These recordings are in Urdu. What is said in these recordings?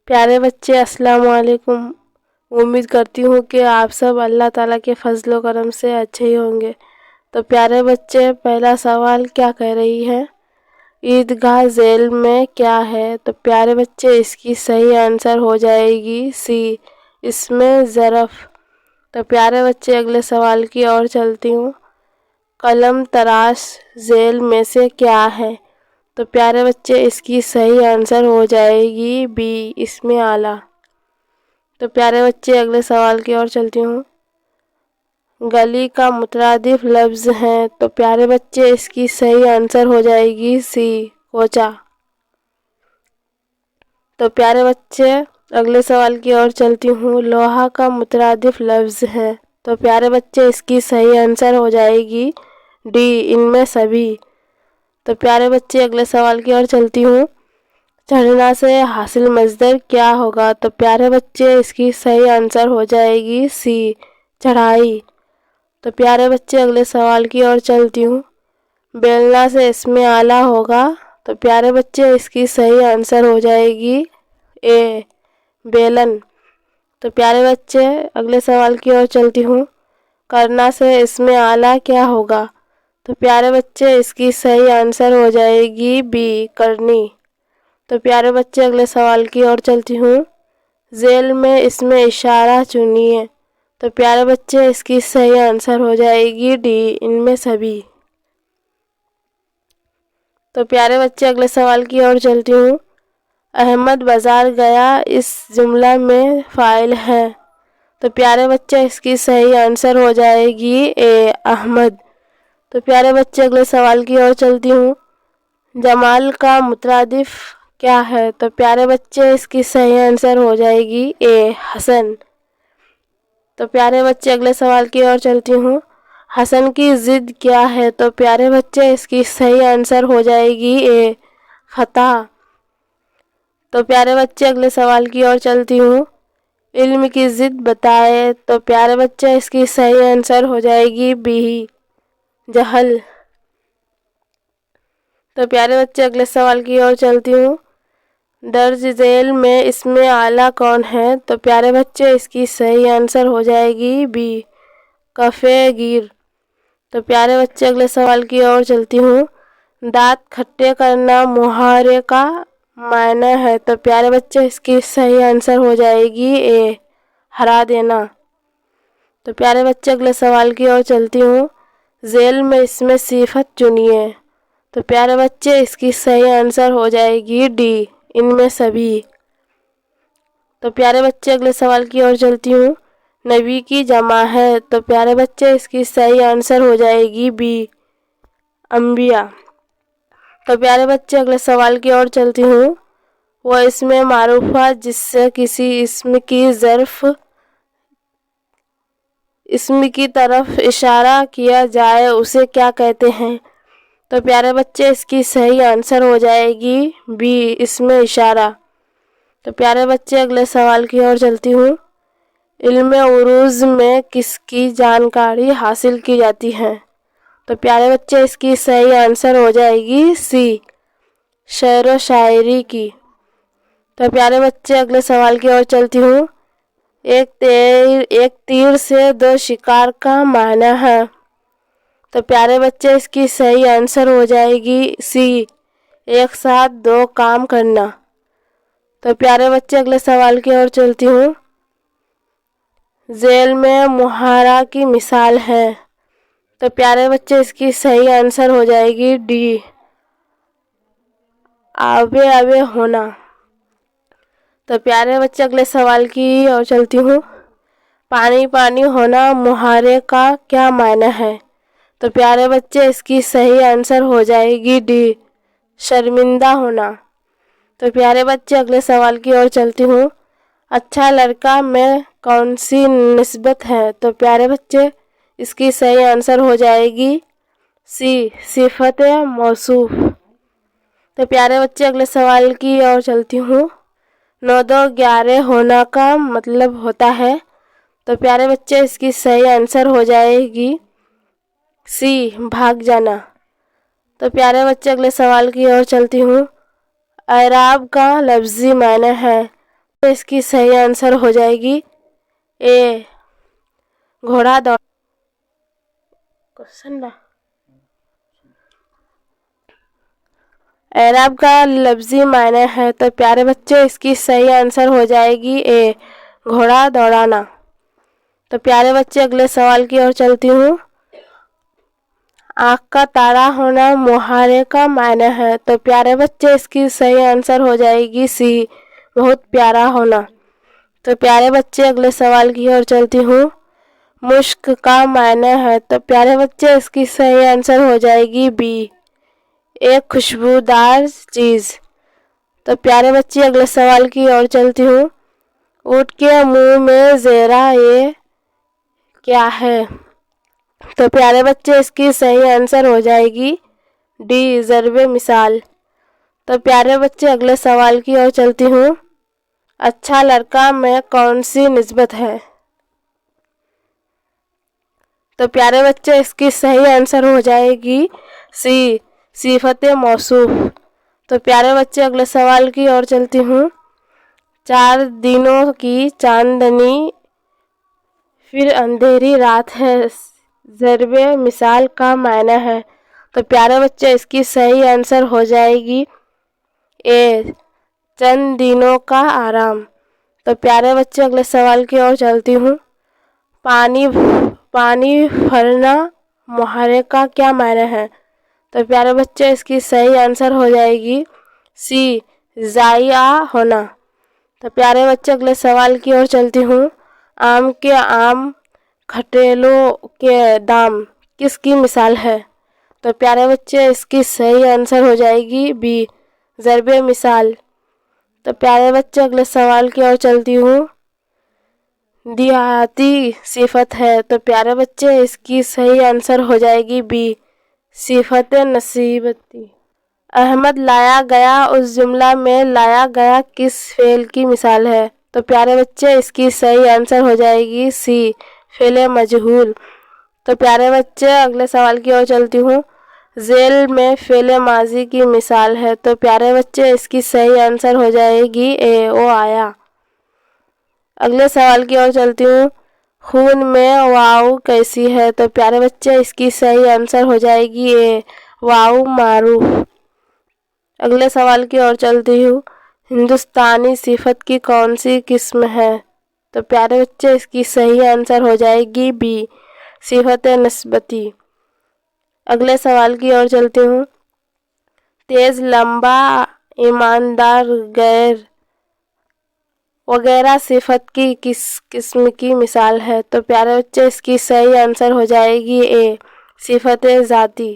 پیارے بچے السلام علیکم۔ امید کرتی ہوں کہ آپ سب اللہ تعالیٰ کے فضل و کرم سے اچھے ہی ہوں گے۔ تو پیارے بچے، پہلا سوال کیا کہہ رہی ہے؟ عیدگاہ ذیل میں کیا ہے؟ تو پیارے بچے، اس کی صحیح آنسر ہو جائے گی سی، اس میں ظرف۔ تو پیارے بچے، اگلے سوال کی اور چلتی ہوں۔ قلم تراش ذیل میں سے کیا ہے؟ تو پیارے بچے، اس کی صحیح آنسر ہو جائے گی بی، اسم اعلیٰ۔ تو پیارے بچے، اگلے سوال کی اور چلتی ہوں۔ گلی کا مترادف لفظ ہے، تو پیارے بچے، اس کی صحیح آنسر ہو جائے گی سی، کوچہ۔ تو پیارے بچے، اگلے سوال کی اور چلتی ہوں۔ لوہا کا مترادف لفظ ہے، تو پیارے بچے، اس کی صحیح آنسر ہو جائے گی ڈی، ان میں سبھی۔ تو پیارے بچے، اگلے سوال کی اور چلتی ہوں۔ چڑھنا سے حاصل مصدر کیا ہوگا؟ تو پیارے بچے، اس کی صحیح آنسر ہو جائے گی سی، چڑھائی۔ تو پیارے بچے، اگلے سوال کی اور چلتی ہوں۔ بیلنا سے اسم اعلیٰ ہوگا؟ تو پیارے بچے، اس کی صحیح آنسر ہو جائے گی اے، بیلن۔ تو پیارے بچے، اگلے سوال کی اور چلتی ہوں۔ کرنا سے اسم اعلیٰ کیا ہوگا؟ تو پیارے بچے، اس کی صحیح آنسر ہو جائے گی بی، کرنی۔ تو پیارے بچے، اگلے سوال کی اور چلتی ہوں۔ ذیل میں اسم اشارہ چنیے۔ تو پیارے بچے، اس کی صحیح آنسر ہو جائے گی ڈی، ان میں سبھی۔ تو پیارے بچے، اگلے سوال کی اور چلتی ہوں۔ احمد بازار گیا، اس جملہ میں فاعل ہے، تو پیارے بچے، اس کی صحیح آنسر ہو جائے گی اے، احمد۔ تو پیارے بچے، اگلے سوال کی اور چلتی ہوں۔ جمال کا مترادف کیا ہے؟ تو پیارے بچے، اس کی صحیح آنسر ہو جائے گی اے، حسن۔ تو پیارے بچے، اگلے سوال کی اور چلتی ہوں۔ حسن کی ضد کیا ہے؟ تو پیارے بچے، اس کی صحیح آنسر ہو جائے گی اے، فتح۔ تو پیارے بچے، اگلے سوال کی اور چلتی ہوں۔ علم کی ضد بتائے۔ تو پیارے بچے، اس کی صحیح آنسر ہو جائے گی بی، جہل۔ تو پیارے بچے، اگلے سوال کی اور چلتی ہوں۔ درج ذیل میں اسم اعلیٰ کون ہے؟ تو پیارے بچے، اس کی صحیح آنسر ہو جائے گی بی، کفِ گیر۔ تو پیارے بچے، اگلے سوال کی اور چلتی ہوں۔ دانت کھٹے کرنا محاورے کا معنی ہے، تو پیارے بچے، اس کی صحیح آنسر ہو جائے گی اے، ہرا دینا۔ تو پیارے بچے، اگلے سوال کی اور چلتی ہوں۔ ذیل میں اسم صفت چنیے۔ تو پیارے بچے، اس کی صحیح آنسر ہو جائے گی ڈی، ان میں سبھی۔ تو پیارے بچے، اگلے سوال کی اور چلتی ہوں۔ نبی کی جمع ہے، تو پیارے بچے، اس کی صحیح آنسر ہو جائے گی بی، انبیاء۔ تو پیارے بچے، اگلے سوال کی اور چلتی ہوں۔ وہ اسم معروفہ جس سے کسی اسم کی طرف اشارہ کیا جائے اسے کیا کہتے ہیں؟ تو پیارے بچے، اس کی صحیح آنسر ہو جائے گی بی، اسم اشارہ۔ تو پیارے بچے، اگلے سوال کی اور چلتی ہوں۔ علم عروض میں کس کی جانکاری حاصل کی جاتی ہے؟ تو پیارے بچے، اس کی صحیح آنسر ہو جائے گی سی، شعر و شاعری کی۔ تو پیارے بچے، اگلے سوال کی اور چلتی ہوں۔ ایک تیر سے دو شکار کا معنی ہے، تو پیارے بچے، اس کی صحیح آنسر ہو جائے گی سی، ایک ساتھ دو کام کرنا۔ تو پیارے بچے، اگلے سوال کی اور چلتی ہوں۔ ذیل میں محاورہ کی مثال ہے، تو پیارے بچے، اس کی صحیح آنسر ہو جائے گی ڈی، آبے آبے ہونا۔ تو پیارے بچے، اگلے سوال کی اور چلتی ہوں۔ پانی پانی ہونا محاورے کا کیا معنی ہے؟ تو پیارے بچے، اس کی صحیح آنسر ہو جائے گی ڈی، شرمندہ ہونا۔ تو پیارے بچے، اگلے سوال کی اور چلتی ہوں۔ اچھا لڑکا میں کون سی نسبت ہے؟ تو پیارے بچے، اس کی صحیح آنسر ہو جائے گی سی، صفت موصوف۔ تو پیارے بچے، اگلے سوال کی اور چلتی ہوں۔ 9 2 11 ہونا کا مطلب ہوتا ہے، تو پیارے بچے، اس کی صحیح آنسر ہو جائے گی سی، بھاگ جانا۔ تو پیارے بچے، اگلے سوال کی اور چلتی ہوں۔ اعراب کا لفظی معنی ہے، اس کی صحیح آنسر ہو جائے گی اے گھوڑا دوڑ اعراب کا لفظی معنی ہے تو پیارے بچے اس کی صحیح آنسر ہو جائے گی اے گھوڑا دوڑانا۔ تو پیارے بچے اگلے سوال کی اور چلتی ہوں۔ آنکھ کا تارا ہونا محارے کا معنی ہے تو پیارے بچے اس کی صحیح آنسر ہو جائے گی سی بہت پیارا ہونا۔ تو پیارے بچے اگلے سوال کی اور چلتی ہوں۔ مشک کا معنی ہے تو پیارے بچے اس کی صحیح آنسر ہو جائے گی بی ایک خوشبودار چیز۔ تو پیارے بچے اگلے سوال کی اور چلتی ہوں۔ اونٹ کے منہ میں زیرہ یہ کیا ہے؟ تو پیارے بچے اس کی صحیح آنسر ہو جائے گی ڈی ضرب مثال۔ تو پیارے بچے اگلے سوال کی اور چلتی ہوں۔ اچھا لڑکا میں کون سی نسبت ہے؟ تو پیارے بچے اس کی صحیح آنسر ہو جائے گی سی صفت موصوف۔ تو پیارے بچے اگلے سوال کی اور چلتی ہوں۔ 4 دنوں کی چاندنی پھر اندھیری رات ہے ضرب مثال کا معنی ہے تو پیارے بچے اس کی صحیح آنسر ہو جائے گی اے چند دنوں کا آرام۔ تو پیارے بچے اگلے سوال کی اور چلتی ہوں۔ پانی بھرنا محارے کا کیا معنی ہے؟ تو پیارے بچے اس کی صحیح آنسر ہو جائے گی سی ضائع ہونا۔ تو پیارے بچے اگلے سوال کی اور چلتی ہوں۔ آم کے آم کھٹیلوں کے دام کس کی مثال ہے؟ تو پیارے بچے اس کی صحیح آنسر ہو جائے گی بی ضرب مثال۔ تو پیارے بچے اگلے سوال کی اور چلتی ہوں۔ دیہاتی صفت ہے تو پیارے بچے اس کی صحیح آنسر ہو جائے گی بی صفت نسبتی۔ احمد لایا گیا اس جملہ میں لایا گیا کس فعل کی مثال ہے؟ تو پیارے بچے اس کی صحیح آنسر ہو جائے گی سی فعل مجہول۔ تو پیارے بچے اگلے سوال کی اور چلتی ہوں۔ ذیل میں فعل ماضی کی مثال ہے تو پیارے بچے اس کی صحیح آنسر ہو جائے گی اے وہ آیا۔ اگلے سوال کی اور چلتی ہوں۔ خون میں واؤ کیسی ہے؟ تو پیارے بچے اس کی صحیح آنسر ہو جائے گی اے واؤ معروف۔ اگلے سوال کی اور چلتی ہوں۔ ہندوستانی صفت کی کون سی قسم ہے؟ تو پیارے بچے اس کی صحیح آنسر ہو جائے گی بی صفت نسبتی۔ اگلے سوال کی اور چلتی ہوں۔ تیز لمبا ایماندار غیر وغیرہ صفت کی کس قسم کی مثال ہے؟ تو پیارے بچے اس کی صحیح آنسر ہو جائے گی اے صفت ذاتی۔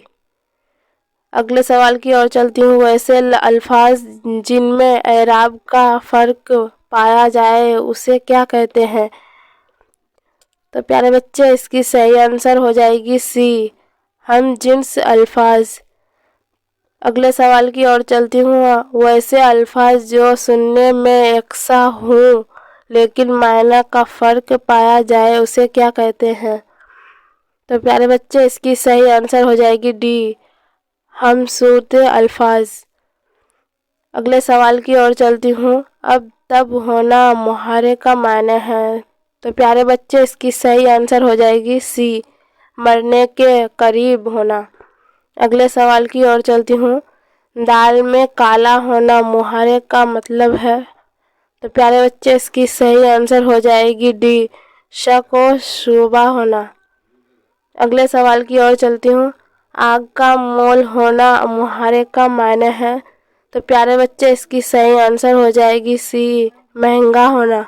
اگلے سوال کی اور چلتی ہوں۔ ویسے الفاظ جن میں اعراب کا فرق پایا جائے اسے کیا کہتے ہیں؟ تو پیارے بچے اس کی صحیح آنسر ہو جائے گی سی ہم جنس الفاظ۔ اگلے سوال کی اور چلتی ہوں۔ ویسے الفاظ جو سننے میں یکساں ہوں لیکن معنی کا فرق پایا جائے اسے کیا کہتے ہیں؟ تو پیارے بچے اس کی صحیح آنسر ہو جائے گی ڈی ہم صورت الفاظ۔ اگلے سوال کی اور چلتی ہوں۔ اب تب ہونا محارے کا معنی ہے تو پیارے بچے اس کی صحیح آنسر ہو جائے گی سی مرنے کے قریب ہونا۔ اگلے سوال کی اور چلتی ہوں۔ دال میں کالا ہونا محارے کا مطلب ہے تو پیارے بچے اس کی صحیح آنسر ہو جائے گی ڈی شک و شبہ ہونا۔ اگلے سوال کی اور چلتی ہوں۔ آگ کا مول ہونا محارے کا معنی ہے تو پیارے بچے اس کی صحیح آنسر ہو جائے گی سی مہنگا ہونا۔